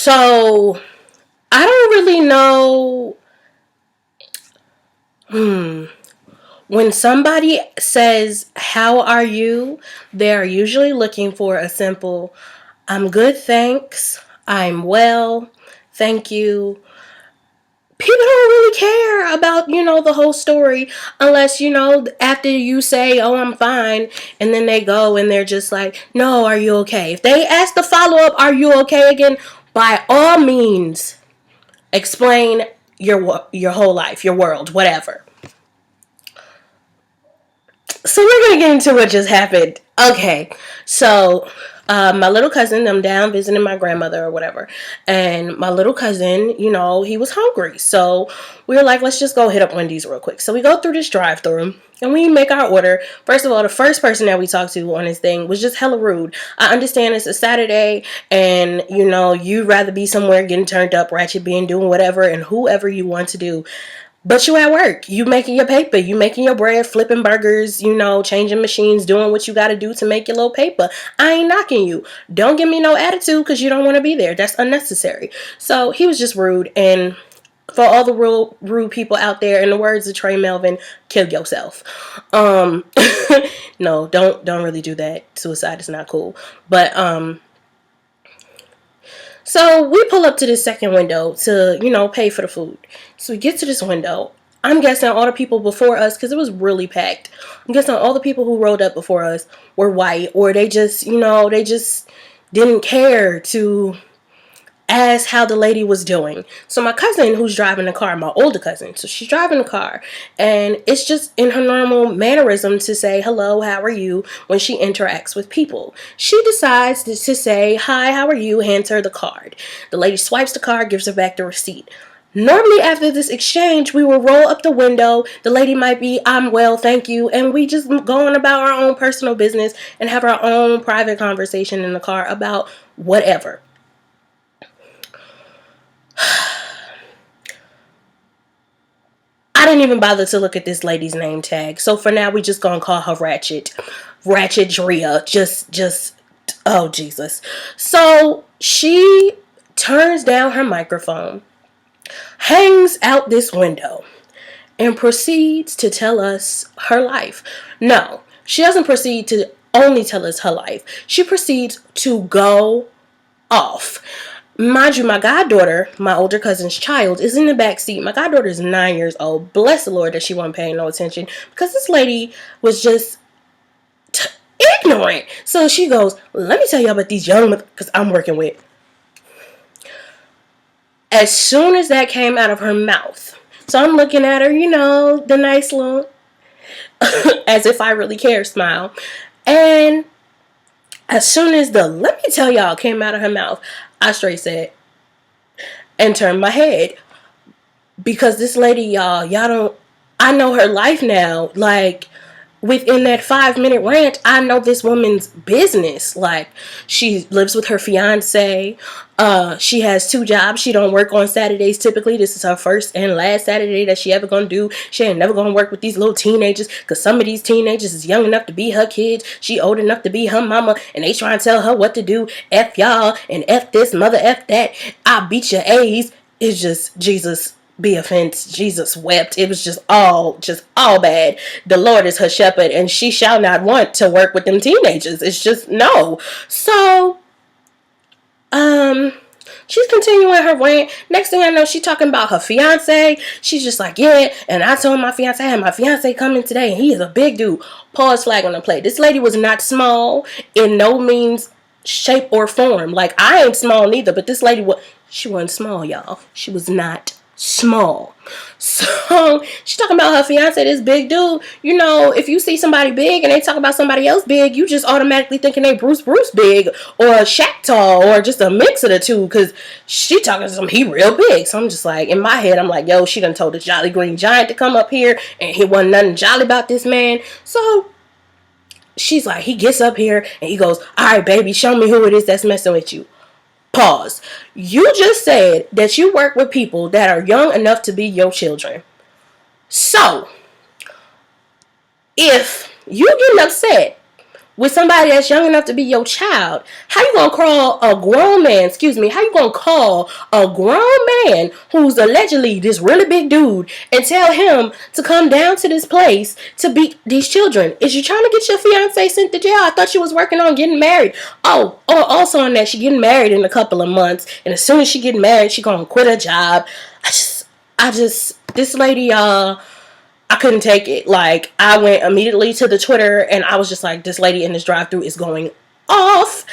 So I don't really know. When somebody says, "How are you?" they're usually looking for a simple, "I'm good, thanks. I'm well. Thank you." People don't really care about, the whole story unless, after you say, "Oh, I'm fine," and then they go and they're just like, "No, are you okay?" If they ask the follow-up, "Are you okay?" again, by all means, explain your whole life, your world, whatever. So we're gonna get into what just happened. Okay, so my little cousin, I'm down visiting my grandmother or whatever, and my little cousin, he was hungry, so we were like, let's just go hit up Wendy's real quick. So we go through this drive-through and we make our order. First of all, the first person that we talked to on this thing was just hella rude. I understand it's a Saturday, and you'd rather be somewhere getting turned up, ratchet, being doing whatever, and whoever you want to do. But you at work, you making your paper, you making your bread, flipping burgers, changing machines, doing what you got to do to make your little paper. I ain't knocking you. Don't give me no attitude because you don't want to be there. That's unnecessary. So he was just rude. And for all the rude people out there, in the words of Trey Melvin, kill yourself. No, don't really do that. Suicide is not cool. But so we pull up to this second window to, pay for the food. So we get to this window. I'm guessing all the people before us, because it was really packed, I'm guessing all the people who rolled up before us were white, or they just, they just didn't care to ask how the lady was doing. So my cousin, who's driving the car, my older cousin, so she's driving the car, and it's just in her normal mannerism to say, "Hello, how are you?" when she interacts with people. She decides to say, "Hi, how are you?" hands her the card. The lady swipes the card, gives her back the receipt. Normally, after this exchange, we will roll up the window. The lady might be, "I'm well, thank you," and we just go on about our own personal business and have our own private conversation in the car about whatever. I didn't even bother to look at this lady's name tag. So for now, we just gonna call her Ratchet. Ratchet Drea. Just, oh Jesus. So she turns down her microphone, hangs out this window, and proceeds to tell us her life. No, she doesn't proceed to only tell us her life. She proceeds to go off. Mind you, my goddaughter, my older cousin's child, is in the back seat. My goddaughter is 9 years old. Bless the Lord that she wasn't paying no attention, because this lady was just ignorant. So she goes, "Let me tell you about these young, because I'm working with." As soon as that came out of her mouth, so I'm looking at her, the nice little, as if I really care smile. And as soon as the "let me tell y'all" came out of her mouth, I straight said, and turned my head. Because this lady, y'all don't, I know her life now. Like, within that 5-minute rant, I know this woman's business. Like, she lives with her fiance. She has 2 jobs. She don't work on Saturdays typically. This is her first and last Saturday that she ever gonna do. She ain't never gonna work with these little teenagers, because some of these teenagers is young enough to be her kids. She old enough to be her mama, and they trying to tell her what to do. F y'all and F this mother, F that. I beat your A's. It's just, Jesus be offense, Jesus wept. It was just all bad. The Lord is her shepherd, and she shall not want to work with them teenagers. It's just no. So she's continuing her rant. Next thing I know, she talking about her fiance. She's just like, "Yeah, and I told my fiance I had my fiance coming today, and he is a big dude." Pause, flag on the play. This lady was not small in no means, shape, or form. Like, I ain't small neither, but this lady she wasn't small, y'all. She was not small. So she's talking about her fiance, this big dude. If you see somebody big and they talk about somebody else big, you just automatically thinking they Bruce big, or Shaq tall, or just a mix of the two, because she talking to he real big. So I'm just like, in my head, I'm like, yo, she done told the Jolly Green Giant to come up here, and he wasn't nothing jolly about this man. So she's like, he gets up here and he goes, "All right, baby, show me who it is that's messing with you." Pause. You just said that you work with people that are young enough to be your children. So, if you getting upset with somebody that's young enough to be your child. How you gonna call a grown man, how you gonna call a grown man who's allegedly this really big dude and tell him to come down to this place to beat these children? Is you trying to get your fiance sent to jail? I thought you was working on getting married. Oh, also on that, she getting married in a couple of months, and as soon as she get married, she gonna quit her job. This lady, y'all, I couldn't take it. Like, I went immediately to the Twitter and I was just like, this lady in this drive-thru is going off.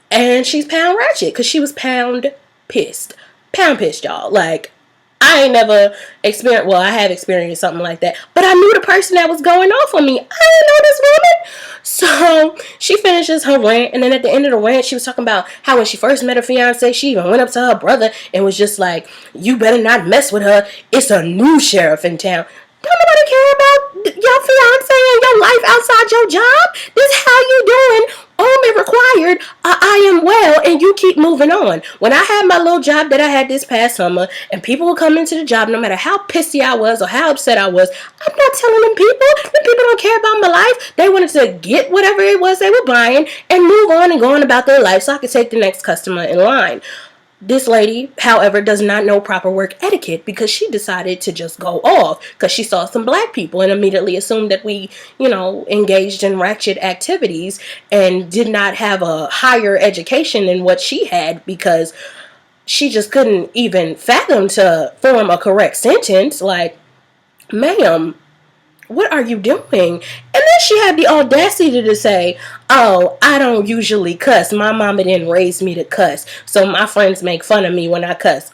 And she's pound ratchet because she was pound pissed. Pound pissed, y'all. Like, I ain't never experienced, well, I have experienced something like that. But I knew the person that was going off on me. I didn't know this woman. So she finishes her rant, and then at the end of the rant, she was talking about how when she first met her fiance, she even went up to her brother and was just like, you better not mess with her. It's a new sheriff in town. Don't nobody care about your fiance and your life outside your job. This is how you doing. Only required, I am well, and you keep moving on. When I had my little job that I had this past summer, and people would come into the job, no matter how pissy I was or how upset I was, I'm not telling them people. Them people don't care about my life. They wanted to get whatever it was they were buying and move on and go on about their life so I could take the next customer in line. This lady, however, does not know proper work etiquette because she decided to just go off because she saw some black people and immediately assumed that we, engaged in ratchet activities and did not have a higher education than what she had because she just couldn't even fathom to form a correct sentence. Like, ma'am, what are you doing? And then she had the audacity to say, oh, I don't usually cuss. My mama didn't raise me to cuss. So my friends make fun of me when I cuss.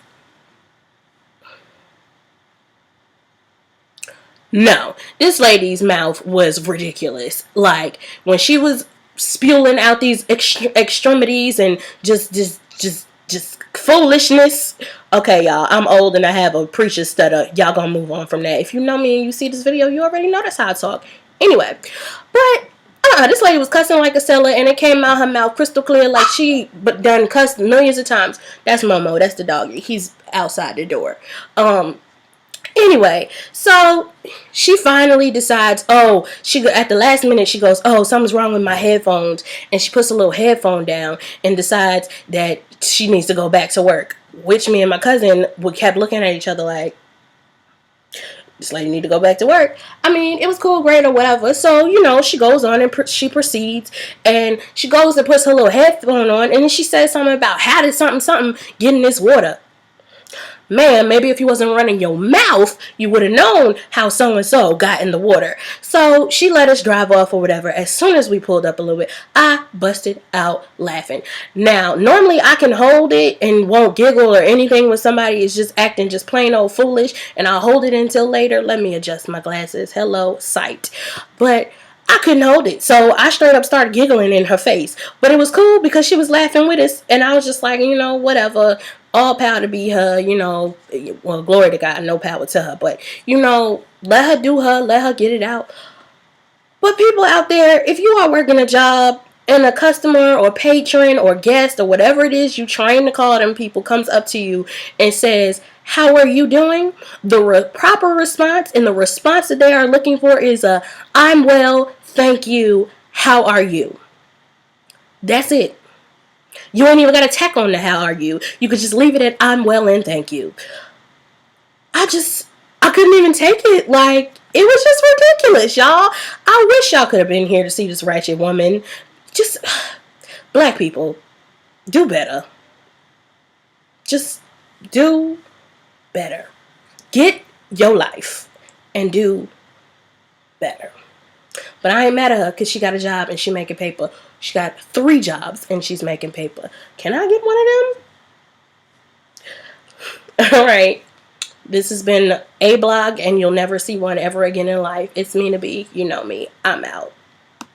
No, this lady's mouth was ridiculous. Like, when she was spewing out these extremities and just foolishness. Okay, y'all, I'm old and I have a preacher stutter. Y'all gonna move on from that. If you know me and you see this video, you already know that's how I talk. Anyway, but this lady was cussing like a sailor and it came out her mouth crystal clear like she done cussed millions of times. That's Momo, that's the doggy. He's outside the door. Anyway, so she finally decides, at the last minute she goes, oh, something's wrong with my headphones, and she puts a little headphone down and decides that she needs to go back to work, which me and my cousin kept looking at each other like, this lady need to go back to work. I mean, it was cool, great, or whatever. So, she goes on and she proceeds, and she goes and puts her little headphone on, and then she says something about how did something get in this water. Man, maybe if you wasn't running your mouth, you would have known how so-and-so got in the water. So she let us drive off or whatever. As soon as we pulled up a little bit, I busted out laughing. Now, normally I can hold it and won't giggle or anything when somebody is just acting just plain old foolish, and I'll hold it until later. Let me adjust my glasses. Hello, sight. But I couldn't hold it. So I straight up started giggling in her face. But it was cool because she was laughing with us, and I was just like, whatever. All power to be her, well, glory to God, no power to her. But, let her do her, let her get it out. But people out there, if you are working a job and a customer or patron or guest or whatever it is you trying to call them people comes up to you and says, how are you doing? The proper response and the response that they are looking for is I'm well, thank you, how are you? That's it. You ain't even got to tack on the how are you. You could just leave it at I'm well and thank you. I couldn't even take it. Like, it was just ridiculous, y'all. I wish y'all could have been here to see this ratchet woman. Just, black people, do better. Just do better. Get your life and do better. But I ain't mad at her because she got a job and she making paper. She got 3 jobs and she's making paper. Can I get one of them? All right. This has been a blog, and you'll never see one ever again in life. It's Mina B. You know me. I'm out.